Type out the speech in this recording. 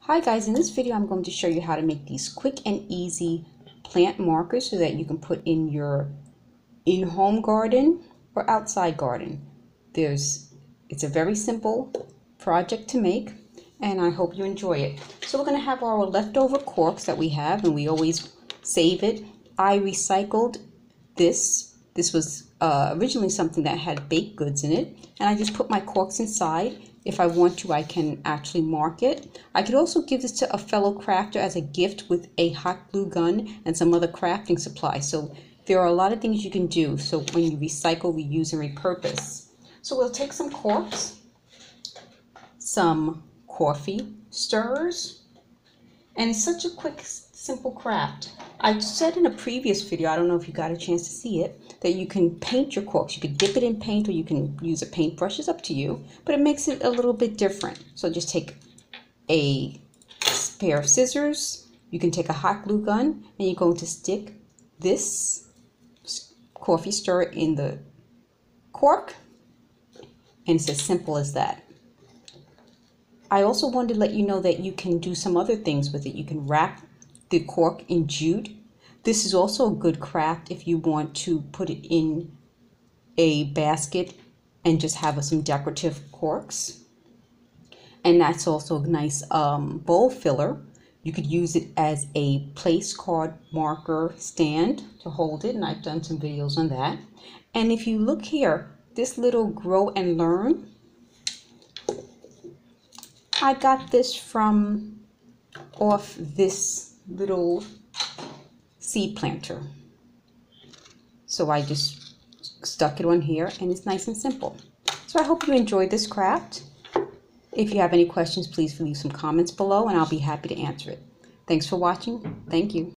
Hi guys, in this video I'm going to show you how to make these quick and easy plant markers so that you can put in your in-home garden or outside garden. It's a very simple project to make and I hope you enjoy it. So we're going to have our leftover corks that we have, and we always save it. I recycled this. This was originally something that had baked goods in it, and I just put my corks inside. If I want to, I can actually mark it. I could also give this to a fellow crafter as a gift with a hot glue gun and some other crafting supplies. So there are a lot of things you can do. So when you recycle, reuse, and repurpose. So we'll take some corks, some coffee stirrers, and it's such a quick, simple craft. I said in a previous video, I don't know if you got a chance to see it, that you can paint your corks. You could dip it in paint or you can use a paintbrush, it's up to you, but it makes it a little bit different. So just take a pair of scissors, you can take a hot glue gun, and you're going to stick this coffee stirrer in the cork, and it's as simple as that. I also wanted to let you know that you can do some other things with it. You can wrap the cork in jute. This is also a good craft if you want to put it in a basket and just have some decorative corks. And that's also a nice bowl filler. You could use it as a place card marker stand to hold it, and I've done some videos on that. And if you look here, this little grow and learn, I got this from off this little seed planter. So I just stuck it on here, and it's nice and simple. So I hope you enjoyed this craft. If you have any questions, please leave some comments below and I'll be happy to answer it. Thanks for watching. Thank you.